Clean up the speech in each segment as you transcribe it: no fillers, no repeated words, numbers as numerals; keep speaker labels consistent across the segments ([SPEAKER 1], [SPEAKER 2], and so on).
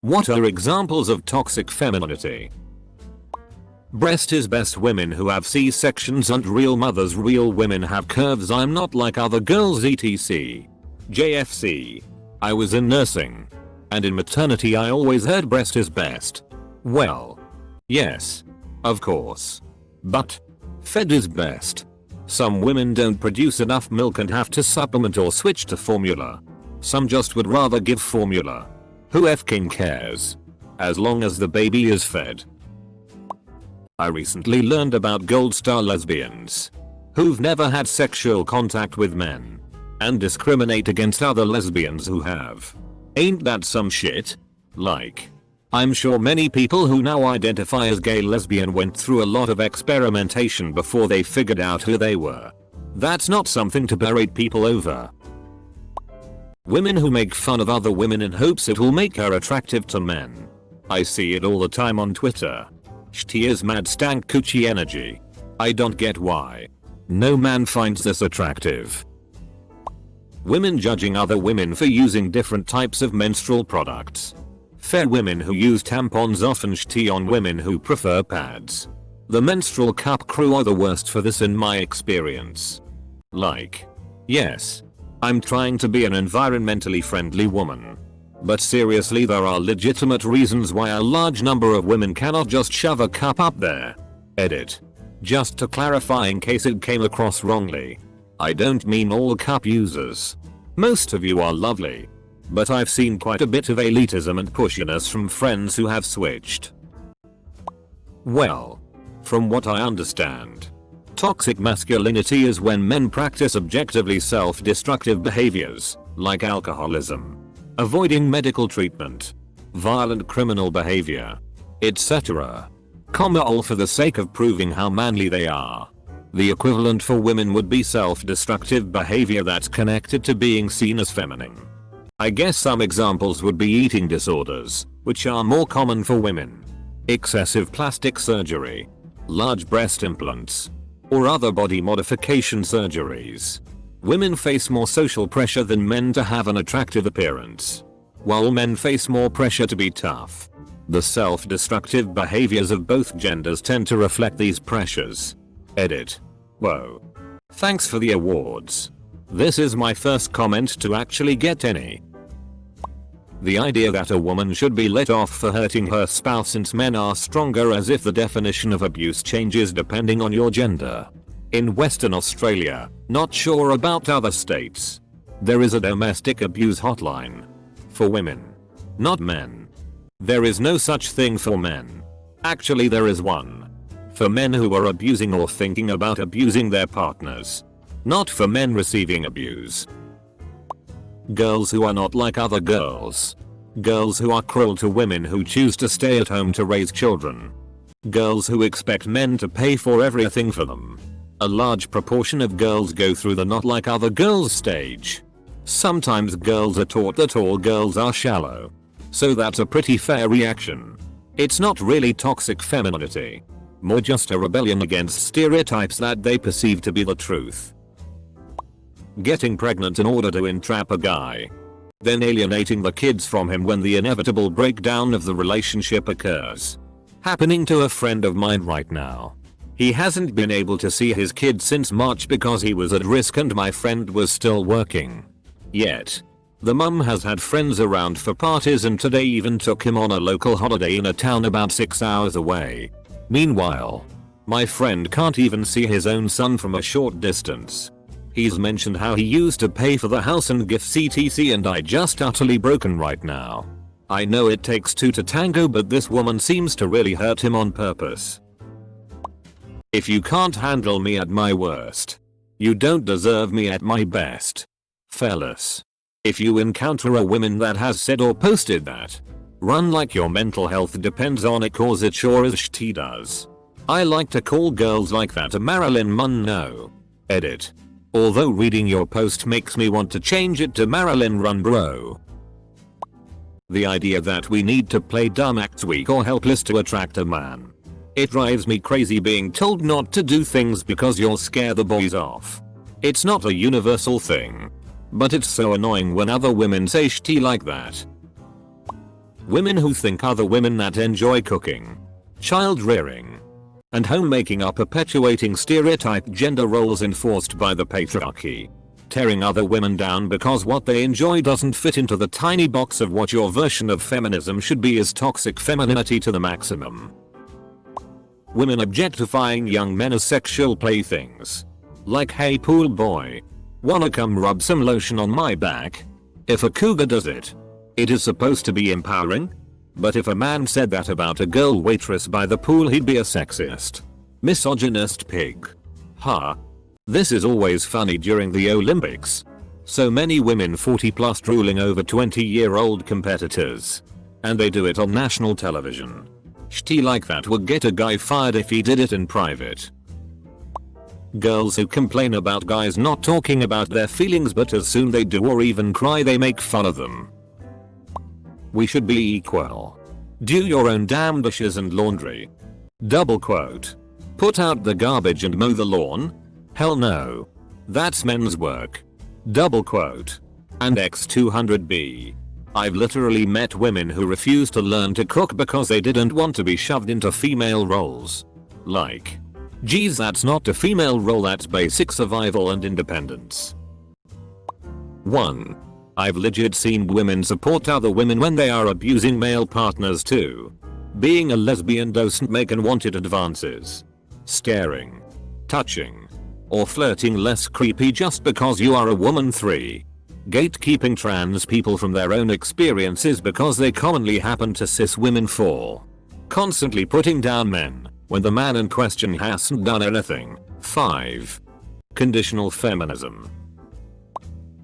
[SPEAKER 1] What are examples of toxic femininity? Breast is best, women who have C-sections aren't real mothers, real women have curves, I'm not like other girls etc. JFC. I was in nursing. And in maternity I always heard breast is best. Well. Yes. Of course. But. Fed is best. Some women don't produce enough milk and have to supplement or switch to formula. Some just would rather give formula. Who f***ing cares? As long as the baby is fed. I recently learned about gold star lesbians. Who've never had sexual contact with men. And discriminate against other lesbians who have. Ain't that some shit? Like. I'm sure many people who now identify as gay lesbian went through a lot of experimentation before they figured out who they were. That's not something to berate people over. Women who make fun of other women in hopes it will make her attractive to men. I see it all the time on Twitter. She is mad stank coochie energy. I don't get why. No man finds this attractive. Women judging other women for using different types of menstrual products. Fair women who use tampons often shitty on women who prefer pads. The menstrual cup crew are the worst for this in my experience. Like. Yes. I'm trying to be an environmentally friendly woman. But seriously, there are legitimate reasons why a large number of women cannot just shove a cup up there. Edit. Just to clarify in case it came across wrongly. I don't mean all cup users. Most of you are lovely. But I've seen quite a bit of elitism and pushiness from friends who have switched. Well. From what I understand. Toxic masculinity is when men practice objectively self-destructive behaviors, like alcoholism, avoiding medical treatment, violent criminal behavior, etc. All for the sake of proving how manly they are. The equivalent for women would be self-destructive behavior that's connected to being seen as feminine. I guess some examples would be eating disorders, which are more common for women, excessive plastic surgery, large breast implants, or other body modification surgeries. Women face more social pressure than men to have an attractive appearance, while men face more pressure to be tough. The self-destructive behaviors of both genders tend to reflect these pressures. Edit. Whoa. Thanks for the awards. This is my first comment to actually get any. The idea that a woman should be let off for hurting her spouse since men are stronger, as if the definition of abuse changes depending on your gender. In Western Australia, not sure about other states, there is a domestic abuse hotline. For women. Not men. There is no such thing for men. Actually there is one. For men who are abusing or thinking about abusing their partners. Not for men receiving abuse. Girls who are not like other girls. Girls who are cruel to women who choose to stay at home to raise children. Girls who expect men to pay for everything for them. A large proportion of girls go through the not like other girls stage. Sometimes girls are taught that all girls are shallow. So that's a pretty fair reaction. It's not really toxic femininity. More just a rebellion against stereotypes that they perceive to be the truth. Getting pregnant in order to entrap a guy. Then alienating the kids from him when the inevitable breakdown of the relationship occurs. Happening to a friend of mine right now. He hasn't been able to see his kid since March because he was at risk and my friend was still working. Yet. The mum has had friends around for parties and today even took him on a local holiday in a town about 6 hours away. Meanwhile, my friend can't even see his own son from a short distance. He's mentioned how he used to pay for the house and gifts etc, and I just utterly broken right now. I know it takes two to tango, but this woman seems to really hurt him on purpose. If you can't handle me at my worst, you don't deserve me at my best. Fellas. If you encounter a woman that has said or posted that, run like your mental health depends on it, cause it sure as shit does. I like to call girls like that a Marilyn Monroe. Edit. Although reading your post makes me want to change it to Marilyn Run Bro. The idea that we need to play dumb, act weak or helpless to attract a man. It drives me crazy being told not to do things because you'll scare the boys off. It's not a universal thing. But it's so annoying when other women say shit like that. Women who think other women that enjoy cooking, child rearing, and homemaking are perpetuating stereotyped gender roles enforced by the patriarchy, tearing other women down because what they enjoy doesn't fit into the tiny box of what your version of feminism should be is toxic femininity to the maximum. Women objectifying young men as sexual playthings. Like, hey pool boy, wanna come rub some lotion on my back? If a cougar does it, it is supposed to be empowering? But if a man said that about a girl waitress by the pool, he'd be a sexist, misogynist pig. Huh. This is always funny during the Olympics. So many women 40 plus drooling over 20-year-old competitors. And they do it on national television. Shit like that would get a guy fired if he did it in private. Girls who complain about guys not talking about their feelings, but as soon they do or even cry they make fun of them. We should be equal. Do your own damn dishes and laundry. Double quote. Put out the garbage and mow the lawn? Hell no. That's men's work. Double quote. And X200B. I've literally met women who refuse to learn to cook because they didn't want to be shoved into female roles. Like, geez, that's not a female role, that's basic survival and independence. 1. I've legit seen women support other women when they are abusing male partners too. Being a lesbian doesn't make unwanted advances. Staring, touching, or flirting less creepy just because you are a woman. 3. Gatekeeping trans people from their own experiences because they commonly happen to cis women. 4. Constantly putting down men when the man in question hasn't done anything. 5. Conditional feminism.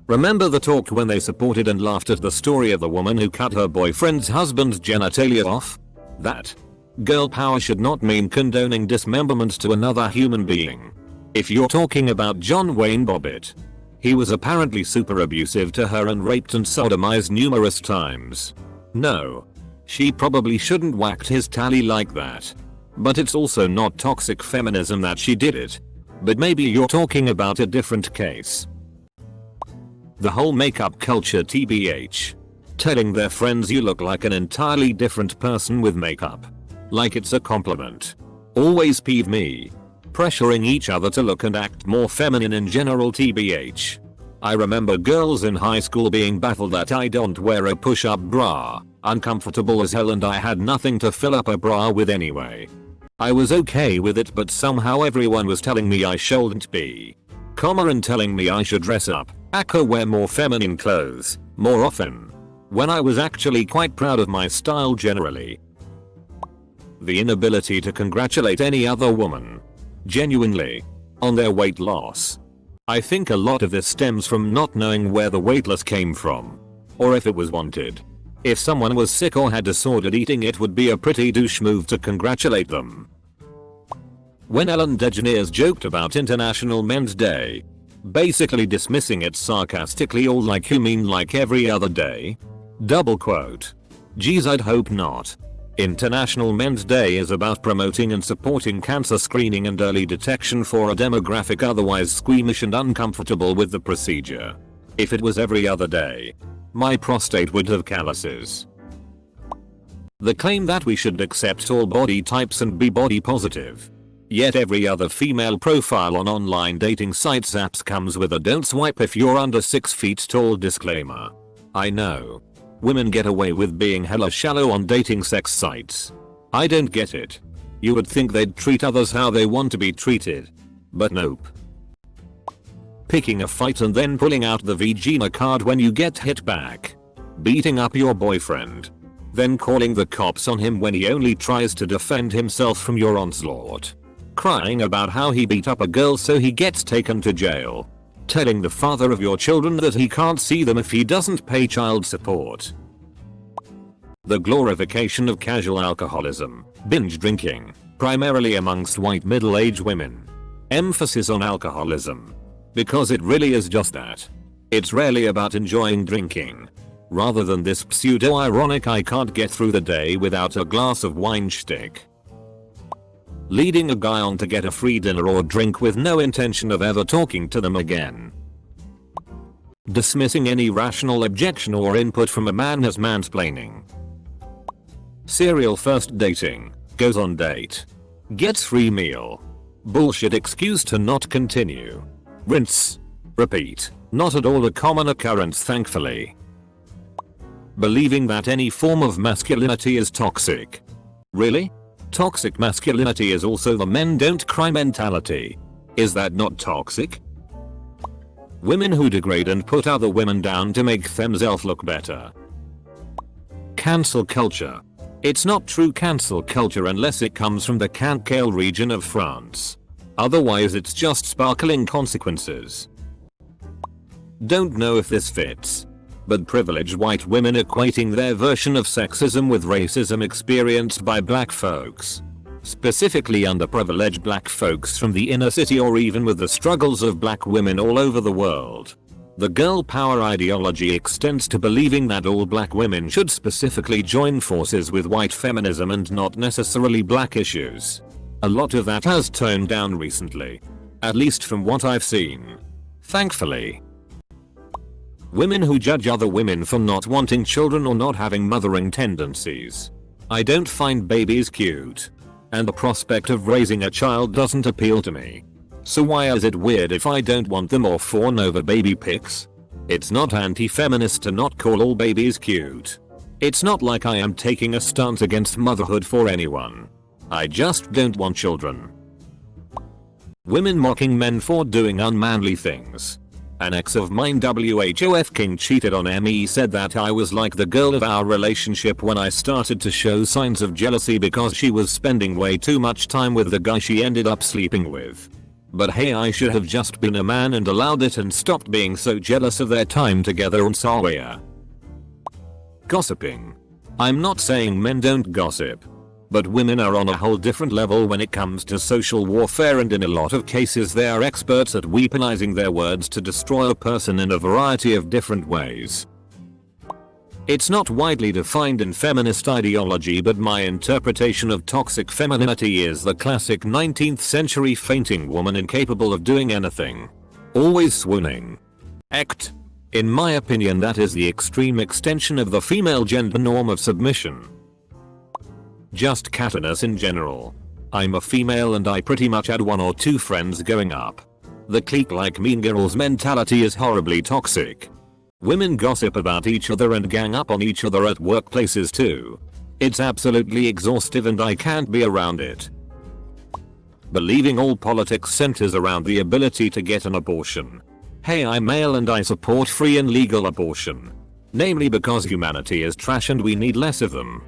[SPEAKER 1] Remember the talk when they supported and laughed at the story of the woman who cut her boyfriend's husband's genitalia off? That girl power should not mean condoning dismemberment to another human being. If you're talking about John Wayne Bobbitt, he was apparently super abusive to her and raped and sodomized numerous times. No. She probably shouldn't whacked his tally like that. But it's also not toxic feminism that she did it. But maybe you're talking about a different case. The whole makeup culture tbh. Telling their friends you look like an entirely different person with makeup. Like it's a compliment. Always peeve me. Pressuring each other to look and act more feminine in general tbh. I remember girls in high school being baffled that I don't wear a push-up bra, uncomfortable as hell, and I had nothing to fill up a bra with anyway. I was okay with it, but somehow everyone was telling me I shouldn't be. And telling me I should dress up, wear more feminine clothes, more often. When I was actually quite proud of my style generally. The inability to congratulate any other woman, genuinely, on their weight loss. I think a lot of this stems from not knowing where the weight loss came from. Or if it was wanted. If someone was sick or had disordered eating, it would be a pretty douche move to congratulate them. When Ellen DeGeneres joked about International Men's Day, basically dismissing it sarcastically, or like you mean like every other day? Double quote. Geez, I'd hope not. International Men's Day is about promoting and supporting cancer screening and early detection for a demographic otherwise squeamish and uncomfortable with the procedure. If it was every other day, my prostate would have calluses. The claim that we should accept all body types and be body positive. Yet every other female profile on online dating sites apps comes with a "don't swipe if you're under 6 feet tall" disclaimer. I know. Women get away with being hella shallow on dating sex sites. I don't get it. You would think they'd treat others how they want to be treated. But nope. Picking a fight and then pulling out the Vagina card when you get hit back. Beating up your boyfriend. Then calling the cops on him when he only tries to defend himself from your onslaught. Crying about how he beat up a girl so he gets taken to jail. Telling the father of your children that he can't see them if he doesn't pay child support. The glorification of casual alcoholism, binge drinking, primarily amongst white middle-aged women. Emphasis on alcoholism. Because it really is just that. It's rarely about enjoying drinking. Rather than this pseudo-ironic "I can't get through the day without a glass of wine" shtick. Leading a guy on to get a free dinner or drink with no intention of ever talking to them again. Dismissing any rational objection or input from a man as mansplaining. Serial first dating. Goes on date. Gets free meal. Bullshit excuse to not continue. Rinse. Repeat. Not at all a common occurrence, thankfully. Believing that any form of masculinity is toxic. Really? Toxic masculinity is also the men don't cry mentality. Is that not toxic? Women who degrade and put other women down to make themselves look better. Cancel culture. It's not true cancel culture unless it comes from the Cantal region of France. Otherwise it's just sparkling consequences. Don't know if this fits, but privileged white women equating their version of sexism with racism experienced by black folks. Specifically underprivileged black folks from the inner city, or even with the struggles of black women all over the world. The girl power ideology extends to believing that all black women should specifically join forces with white feminism and not necessarily black issues. A lot of that has toned down recently. At least from what I've seen. Thankfully. Women who judge other women for not wanting children or not having mothering tendencies. I don't find babies cute. And the prospect of raising a child doesn't appeal to me. So why is it weird if I don't want them or fawn over baby pics? It's not anti-feminist to not call all babies cute. It's not like I am taking a stance against motherhood for anyone. I just don't want children. Women mocking men for doing unmanly things. An ex of mine, WHOF King, cheated on me. Said that I was like the girl of our relationship when I started to show signs of jealousy because she was spending way too much time with the guy she ended up sleeping with. But hey, I should have just been a man and allowed it and stopped being so jealous of their time together on Saria. Gossiping. I'm not saying men don't gossip. But women are on a whole different level when it comes to social warfare, and in a lot of cases they are experts at weaponizing their words to destroy a person in a variety of different ways. It's not widely defined in feminist ideology, but my interpretation of toxic femininity is the classic 19th century fainting woman incapable of doing anything. Always swooning. Act. In my opinion, that is the extreme extension of the female gender norm of submission. Just cattiness in general. I'm a female and I pretty much had one or two friends growing up. The clique like mean girls mentality is horribly toxic. Women gossip about each other and gang up on each other at workplaces too. It's absolutely exhaustive and I can't be around it. Believing all politics centers around the ability to get an abortion. Hey, I'm male and I support free and legal abortion. Namely because humanity is trash and we need less of them.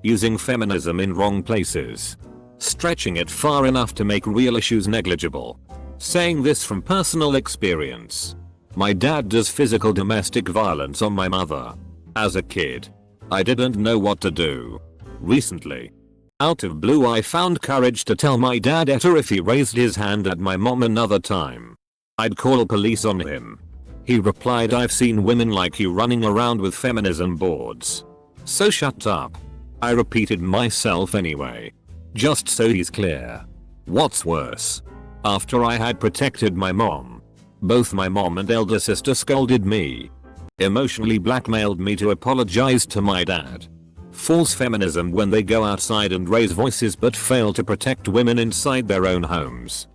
[SPEAKER 1] Using feminism in wrong places. Stretching it far enough to make real issues negligible. Saying this from personal experience. My dad does physical domestic violence on my mother. As a kid, I didn't know what to do. Recently, out of blue, I found courage to tell my dad if he raised his hand at my mom another time, I'd call police on him. He replied, "I've seen women like you running around with feminism boards. So shut up." I repeated myself anyway. Just so he's clear. What's worse? After I had protected my mom, both my mom and elder sister scolded me. Emotionally blackmailed me to apologize to my dad. False feminism when they go outside and raise voices but fail to protect women inside their own homes.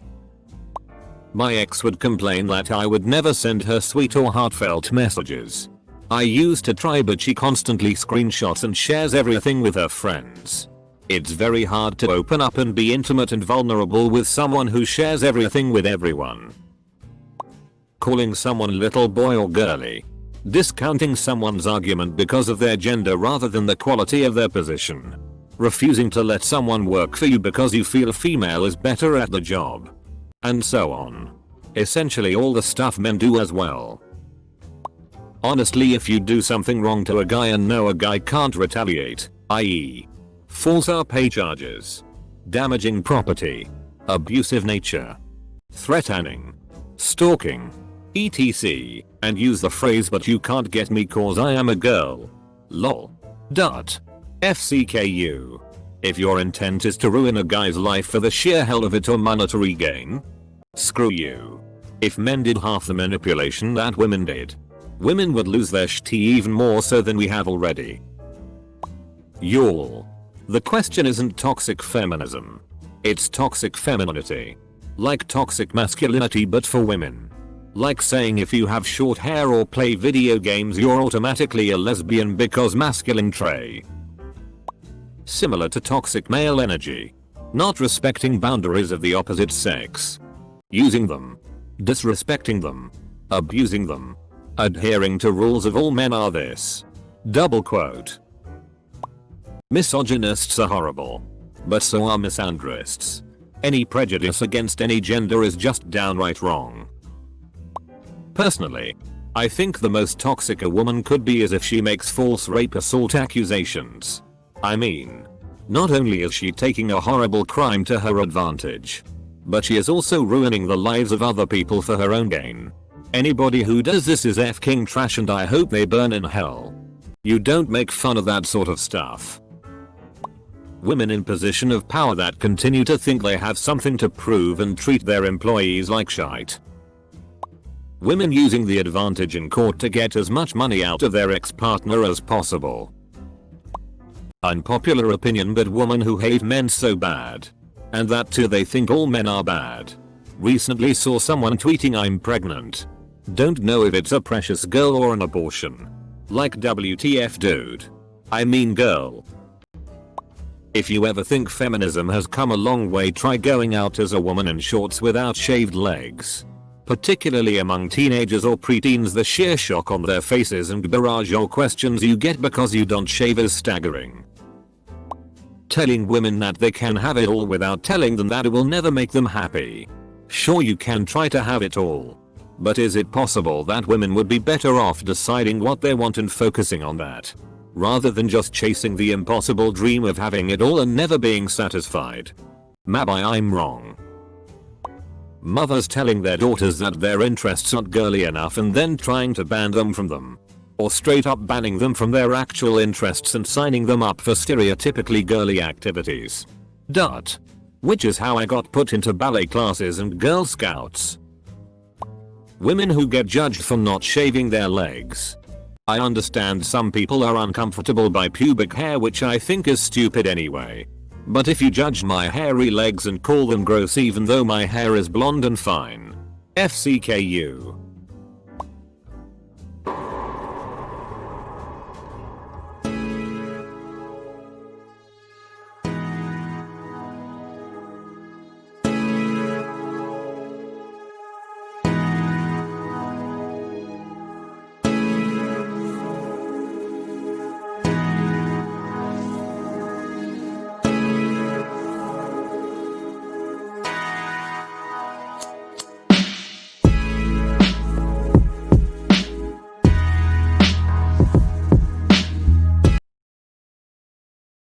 [SPEAKER 1] My ex would complain that I would never send her sweet or heartfelt messages. I used to try, but she constantly screenshots and shares everything with her friends. It's very hard to open up and be intimate and vulnerable with someone who shares everything with everyone. Calling someone little boy or girly. Discounting someone's argument because of their gender rather than the quality of their position. Refusing to let someone work for you because you feel a female is better at the job. And so on. Essentially all the stuff men do as well. Honestly, if you do something wrong to a guy and know a guy can't retaliate, i.e. false RP charges, damaging property, abusive nature, threatening, stalking, etc., and use the phrase "but you can't get me cause I am a girl. Lol. FCKU. If your intent is to ruin a guy's life for the sheer hell of it or monetary gain, screw you. If men did half the manipulation that women did, women would lose their shit even more so than we have already. Y'all. The question isn't toxic feminism. It's toxic femininity. Like toxic masculinity but for women. Like saying if you have short hair or play video games you're automatically a lesbian because masculine trait. Similar to toxic male energy. Not respecting boundaries of the opposite sex. Using them. Disrespecting them. Abusing them. Adhering to rules of all men are this. Double quote. Misogynists are horrible. But so are misandrists. Any prejudice against any gender is just downright wrong. Personally, I think the most toxic a woman could be is if she makes false rape assault accusations. I mean, not only is she taking a horrible crime to her advantage, but she is also ruining the lives of other people for her own gain. Anybody who does this is f-king trash and I hope they burn in hell. You don't make fun of that sort of stuff. Women in position of power that continue to think they have something to prove and treat their employees like shite. Women using the advantage in court to get as much money out of their ex-partner as possible. Unpopular opinion but women who hate men so bad. And that too they think all men are bad. Recently saw someone tweeting I'm pregnant. Don't know if it's a precious girl or an abortion. Like WTF dude. I mean girl. If you ever think feminism has come a long way try going out as a woman in shorts without shaved legs. Particularly among teenagers or preteens the sheer shock on their faces and barrage of questions you get because you don't shave is staggering. Telling women that they can have it all without telling them that it will never make them happy. Sure you can try to have it all. But is it possible that women would be better off deciding what they want and focusing on that? Rather than just chasing the impossible dream of having it all and never being satisfied. Maybe I'm wrong. Mothers telling their daughters that their interests aren't girly enough and then trying to ban them from them. Or straight up banning them from their actual interests and signing them up for stereotypically girly activities. Which is how I got put into ballet classes and Girl Scouts. Women who get judged for not shaving their legs. I understand some people are uncomfortable by pubic hair which I think is stupid anyway. But if you judge my hairy legs and call them gross even though my hair is blonde and fine. FCKU.